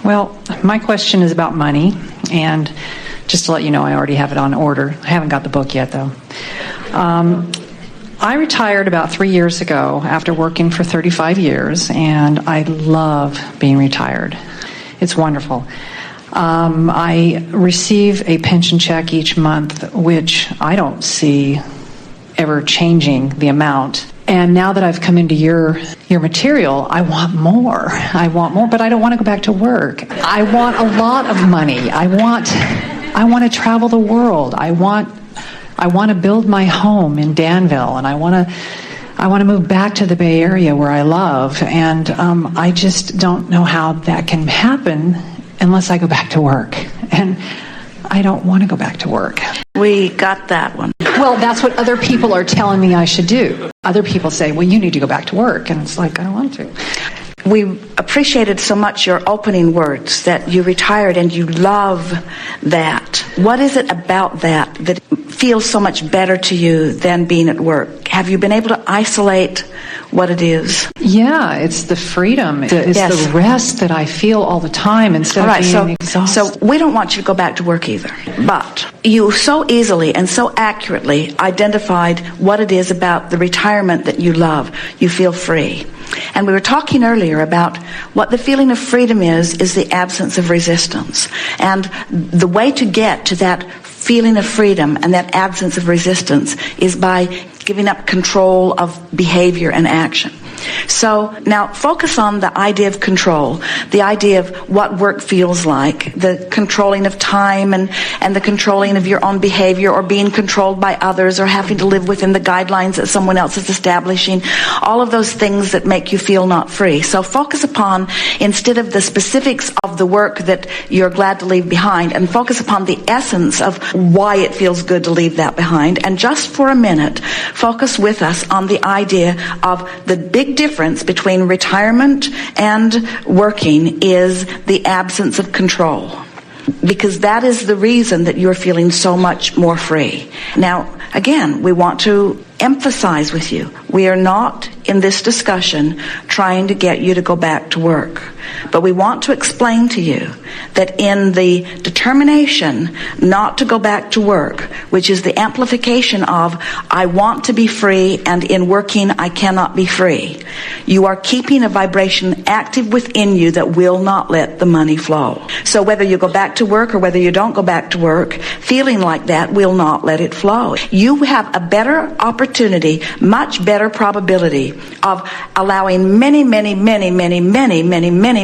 Well, my question is about money, and just to let you know, I already have it on order. I haven't got the book yet, though. I retired about 3 years ago after working for 35 years, and I love being retired. It's wonderful. I receive a pension check each month, which I don't see ever changing the amount. And now that I've come into your material, I want more, but I don't want to go back to work. I want a lot of money. I want to travel the world. I want to build my home in Danville, and I want to move back to the Bay Area where I love. And I just don't know how that can happen unless I go back to work. And I don't want to go back to work. We got that one. Well, that's what other people are telling me I should do. Other people say, well, you need to go back to work. And it's like, I don't want to. We appreciated so much your opening words, that you retired and you love that. What is it about that feels so much better to you than being at work? Have you been able to isolate what it is? Yeah, it's the freedom. It's the rest that I feel all the time instead of being exhausted. So we don't want you to go back to work either. But you so easily and so accurately identified what it is about the retirement that you love. You feel free. And we were talking earlier about what the feeling of freedom is the absence of resistance. And the way to get to that feeling of freedom and that absence of resistance is by giving up control of behavior and action. So now focus on the idea of control, the idea of what work feels like, the controlling of time and the controlling of your own behavior, or being controlled by others, or having to live within the guidelines that someone else is establishing, all of those things that make you feel not free. So focus upon, instead of the specifics of the work that you're glad to leave behind, and focus upon the essence of why it feels good to leave that behind. And just for a minute, focus with us on the idea of the big difference between retirement and working is the absence of control. Because that is the reason that you're feeling so much more free. Now, again, we want to emphasize with you, we are not in this discussion trying to get you to go back to work. But we want to explain to you that in the determination not to go back to work, which is the amplification of I want to be free, and in working I cannot be free, you are keeping a vibration active within you that will not let the money flow. So whether you go back to work or whether you don't go back to work, feeling like that will not let it flow. You have a better opportunity, much better probability of allowing many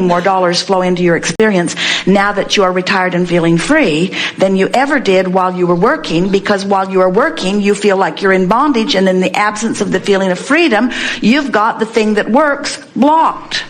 more dollars flow into your experience now that you are retired and feeling free than you ever did while you were working, because while you are working you feel like you're in bondage, and in the absence of the feeling of freedom you've got the thing that works blocked.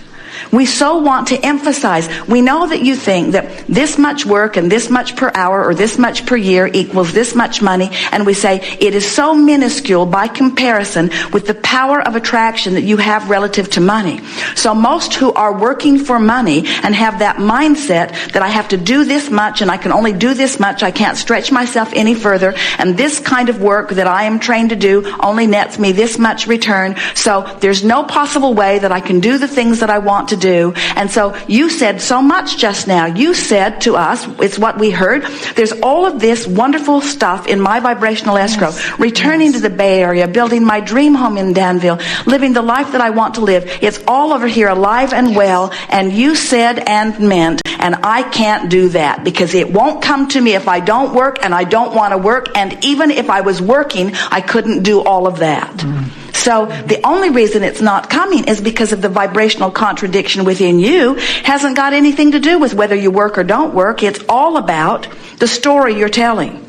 We so want to emphasize, we know that you think that this much work and this much per hour or this much per year equals this much money, and we say it is so minuscule by comparison with the power of attraction that you have relative to money. So most who are working for money and have that mindset that I have to do this much and I can only do this much, I can't stretch myself any further, and this kind of work that I am trained to do only nets me this much return, so there's no possible way that I can do the things that I want to do. And so you said so much just now. You said to us, it's what we heard, there's all of this wonderful stuff in my vibrational escrow, returning to the Bay Area, building my dream home in Danville, living the life that I want to live. It's all over here alive and well, and you said and meant, and I can't do that because it won't come to me if I don't work, and I don't want to work, and even if I was working, I couldn't do all of that. So the only reason it's not coming is because of the vibrational contradiction within you. Hasn't got anything to do with whether you work or don't work. It's all about the story you're telling.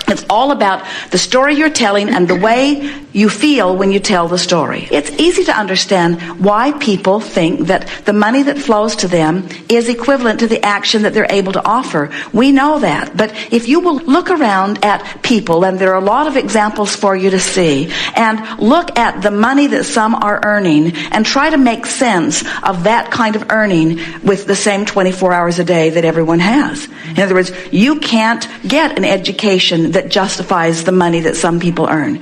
It's all about the story you're telling and the way you feel when you tell the story. It's easy to understand why people think that the money that flows to them is equivalent to the action that they're able to offer. We know that. But if you will look around at people, and there are a lot of examples for you to see, and look at the money that some are earning and try to make sense of that kind of earning with the same 24 hours a day that everyone has. In other words, you can't get an education that justifies the money that some people earn.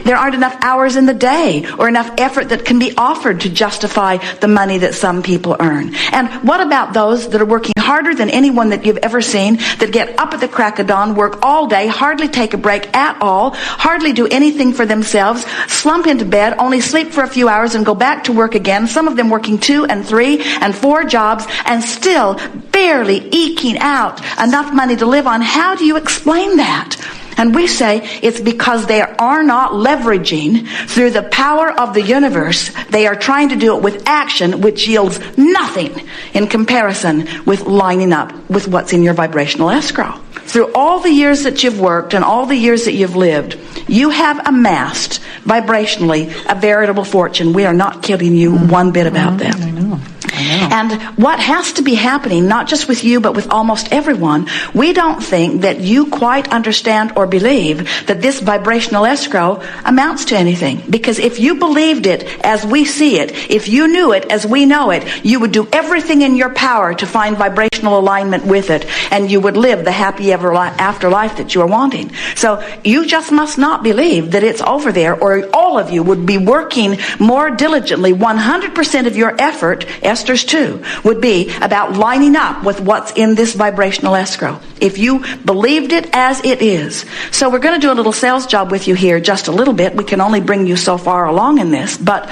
There aren't enough hours in the day or enough effort that can be offered to justify the money that some people earn. And what about those that are working harder than anyone that you've ever seen, that get up at the crack of dawn, work all day, hardly take a break at all, hardly do anything for themselves, slump into bed, only sleep for a few hours and go back to work again, some of them working 2 and 3 and 4 jobs and still barely eking out enough money to live on? How do you explain that? And we say it's because they are not leveraging through the power of the universe. They are trying to do it with action, which yields nothing in comparison with lining up with what's in your vibrational escrow. Through all the years that you've worked and all the years that you've lived, you have amassed vibrationally a veritable fortune. We are not kidding you one bit about that. I know. And what has to be happening, not just with you, but with almost everyone, we don't think that you quite understand or believe that this vibrational escrow amounts to anything. Because if you believed it as we see it, if you knew it as we know it, you would do everything in your power to find vibrational alignment with it, and you would live the happy ever after life that you are wanting. So you just must not believe that it's over there, or all of you would be working more diligently. 100% of your effort, Esther's too, would be about lining up with what's in this vibrational escrow. If you believed it as it is. So we're going to do a little sales job with you here, just a little bit. We can only bring you so far along in this, but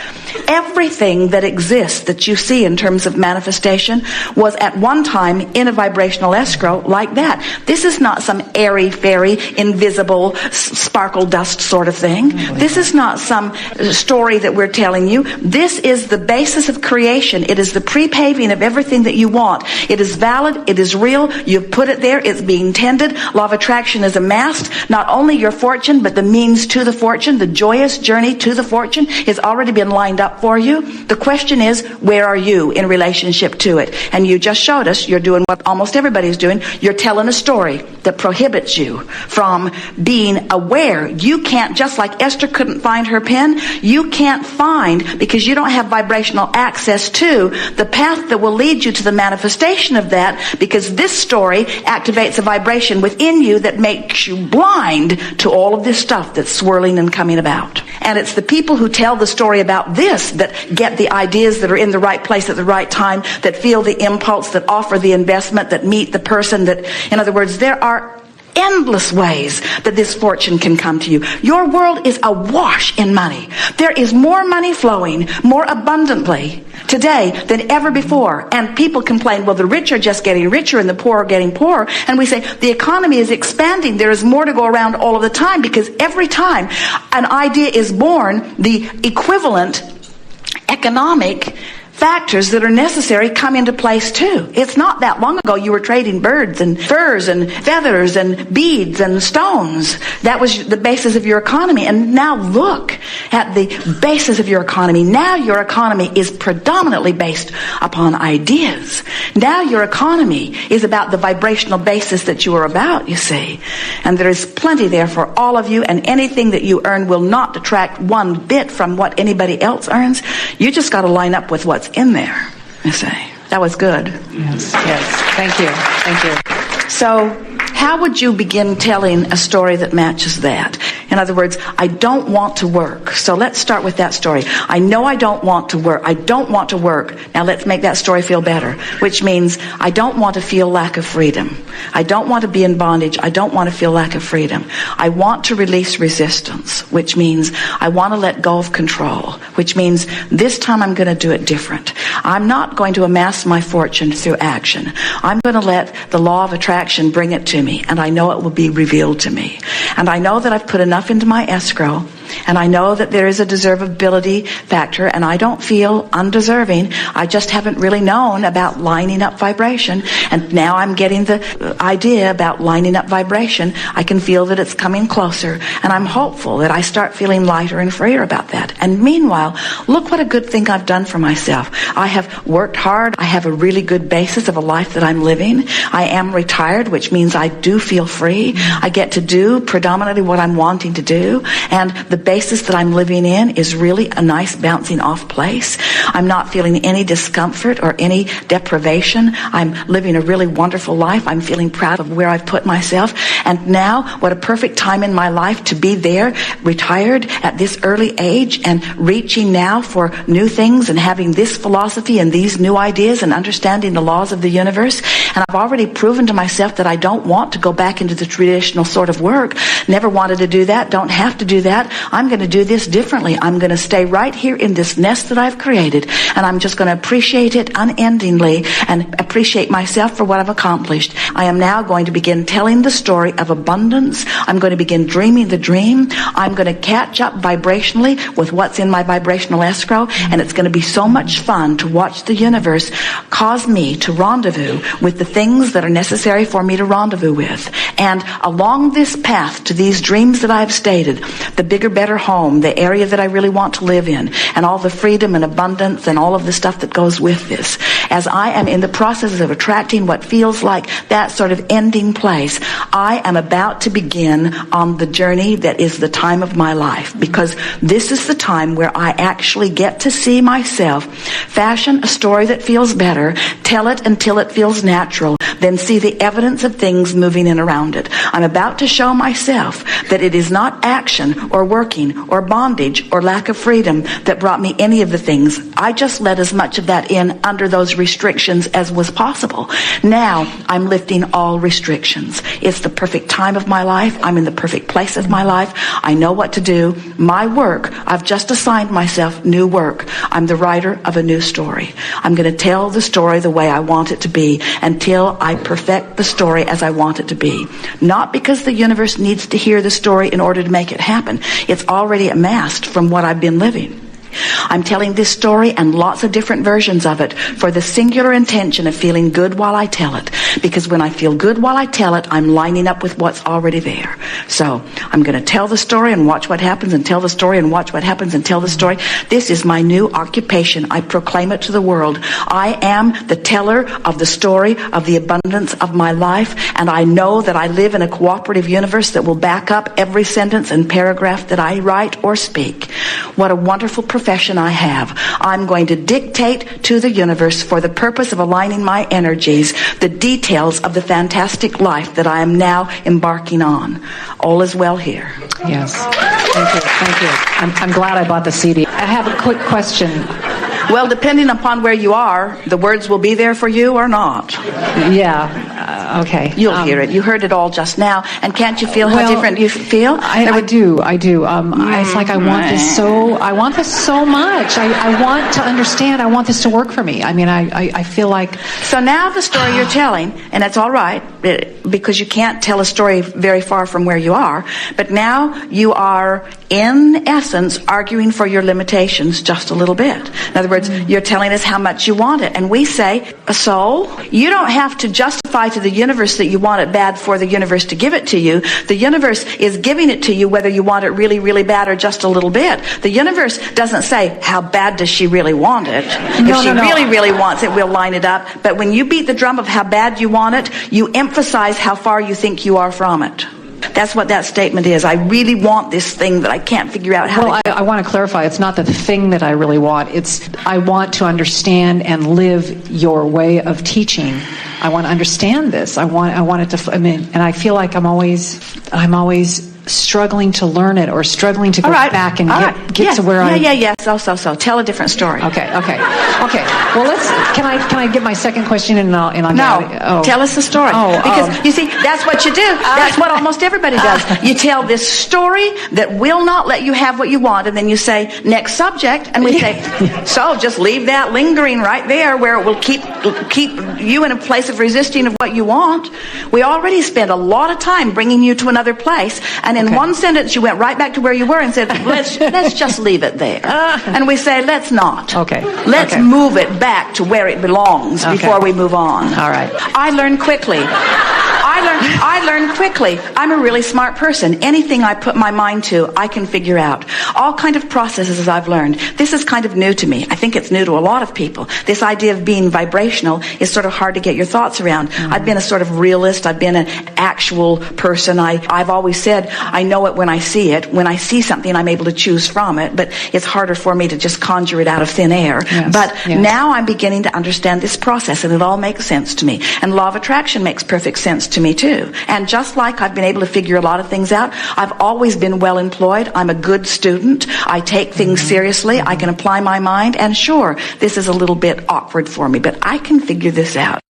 everything that exists that you see in terms of manifestation was at one time in a vibrational escrow like that. This is not some airy-fairy, invisible, sparkle dust sort of thing. This is not some story that we're telling you. This is the basis of creation. It is the pre-paving of everything that you want. It is valid. It is real. You've put it there. It's being tended. Law of attraction is amassed. Not only your fortune, but the means to the fortune, the joyous journey to the fortune has already been lined up for you. The question is, where are you in relationship to it? And you just showed us you're doing what almost everybody's doing. You're telling a story that prohibits you from being aware. You can't, just like Esther couldn't find her pen, you can't find, because you don't have vibrational access to the path that will lead you to the manifestation of that, because this story activates a vibration within you that makes you blind to all of this stuff that's swirling and coming about. And it's the people who tell the story about this that get the ideas, that are in the right place at the right time, that feel the impulse, that offer the investment, that meet the person, that, in other words, there are endless ways that this fortune can come to you. Your world is awash in money. There is more money flowing more abundantly today than ever before. And people complain, well, the rich are just getting richer and the poor are getting poorer. And we say the economy is expanding. There is more to go around all of the time, because every time an idea is born, the equivalent economic factors that are necessary come into place too. It's not that long ago you were trading birds and furs and feathers and beads and stones. That was the basis of your economy. And now look at the basis of your economy. Now your economy is predominantly based upon ideas. Now your economy is about the vibrational basis that you are about, you see. And there is plenty there for all of you, and anything that you earn will not detract one bit from what anybody else earns. You just got to line up with what's in there, you say. That was good. Yes. Thank you. So how would you begin telling a story that matches that? In other words, I don't want to work. So let's start with that story. I know I don't want to work. I don't want to work. Now let's make that story feel better, which means I don't want to feel lack of freedom. I don't want to be in bondage. I don't want to feel lack of freedom. I want to release resistance, which means I want to let go of control, which means this time I'm going to do it different. I'm not going to amass my fortune through action. I'm going to let the law of attraction bring it to me, and I know it will be revealed to me. And I know that I've put enough into my escrow, and I know that there is a deservability factor, and I don't feel undeserving. I just haven't really known about lining up vibration, and now I'm getting the idea about lining up vibration. I can feel that it's coming closer, and I'm hopeful that I start feeling lighter and freer about that. And meanwhile, look what a good thing I've done for myself. I have worked hard. I have a really good basis of a life that I'm living. I am retired, which means I do feel free. I get to do predominantly what I'm wanting to do, and the basis that I'm living in is really a nice bouncing off place. I'm not feeling any discomfort or any deprivation. I'm living a really wonderful life. I'm feeling proud of where I've put myself. And now, what a perfect time in my life to be there, retired at this early age and reaching now for new things and having this philosophy and these new ideas and understanding the laws of the universe. And I've already proven to myself that I don't want to go back into the traditional sort of work. Never wanted to do that. Don't have to do that. I'm going to do this differently. I'm going to stay right here in this nest that I've created, and I'm just going to appreciate it unendingly and appreciate myself for what I've accomplished. I am now going to begin telling the story of abundance. I'm going to begin dreaming the dream. I'm going to catch up vibrationally with what's in my vibrational escrow, and it's going to be so much fun to watch the universe cause me to rendezvous with the things that are necessary for me to rendezvous with. And along this path to these dreams that I've stated, the bigger, better home, the area that I really want to live in, and all the freedom and abundance and all of the stuff that goes with this, as I am in the process of attracting what feels like that sort of ending place, I am about to begin on the journey that is the time of my life, because this is the time where I actually get to see myself fashion a story that feels better, tell it until it feels natural, then see the evidence of things moving in around it. I'm about to show myself that it is not action or working or bondage or lack of freedom that brought me any of the things. I just let as much of that in under those restrictions as was possible. Now I'm lifting all restrictions. It's the perfect time of my life. I'm in the perfect place of my life. I know what to do. My work, I've just assigned myself new work. I'm the writer of a new story. I'm going to tell the story the way I want it to be until I perfect the story as I want it to be. Not because the universe needs to hear the story in order to make it happen. It's already amassed from what I've been living. I'm telling this story and lots of different versions of it for the singular intention of feeling good while I tell it. Because when I feel good while I tell it, I'm lining up with what's already there. So I'm going to tell the story and watch what happens, and tell the story and watch what happens, and tell the story. This is my new occupation. I proclaim it to the world. I am the teller of the story of the abundance of my life, and I know that I live in a cooperative universe that will back up every sentence and paragraph that I write or speak. What a wonderful profession I have. I'm going to dictate to the universe for the purpose of aligning my energies the details of the fantastic life that I am now embarking on. All is well here. Yes. Thank you. Thank you. I'm glad I bought the CD. I have a quick question. Well, depending upon where you are, the words will be there for you or not. Yeah. Okay. You'll hear it. You heard it all just now. And can't you feel how different you feel? I do. It's like I want this so much. I want to understand. I want this to work for me. I mean, I feel like... So now the story you're telling, and it's all right, because you can't tell a story very far from where you are, but now you are, in essence, arguing for your limitations just a little bit. In other words, you're telling us how much you want it. And we say, so you don't have to justify to the universe that you want it bad for the universe to give it to you. The universe is giving it to you whether you want it really, really bad or just a little bit. The universe doesn't say, how bad does she really want it? If she really, really wants it, we'll line it up. But when you beat the drum of how bad you want it, you emphasize how far you think you are from it. That's what that statement is. I really want this thing that I can't figure out how to... I want to clarify. It's not the thing that I really want. It's I want to understand and live your way of teaching. I want to understand this. I want it to... and I feel like I'm always struggling to learn it or struggling to go back and get to where I... So. Tell a different story. Okay. Well, can I get my second question and I'll tell us the story. Because you see, that's what you do. That's what almost everybody does. You tell this story that will not let you have what you want, and then you say, next subject, and we say, so just leave that lingering right there where it will keep you in a place of resisting of what you want. We already spent a lot of time bringing you to another place, and in one sentence you went right back to where you were and said, let's just leave it there. And we say, let's not. Let's move it back to where it belongs before we move on. All right. I learned quickly I learn quickly. I'm a really smart person. Anything I put my mind to, I can figure out. All kind of processes I've learned. This is kind of new to me. I think it's new to a lot of people. This idea of being vibrational is sort of hard to get your thoughts around. I've been a sort of realist. I've been an actual person. I've always said I know it when I see it. When I see something, I'm able to choose from it, but it's harder for me to just conjure it out of thin air. Yes. But now I'm beginning to understand this process, and it all makes sense to me. And law of attraction makes perfect sense to me too. And just like I've been able to figure a lot of things out, I've always been well employed. I'm a good student. I take things seriously. I can apply my mind. And sure, this is a little bit awkward for me, but I can figure this out.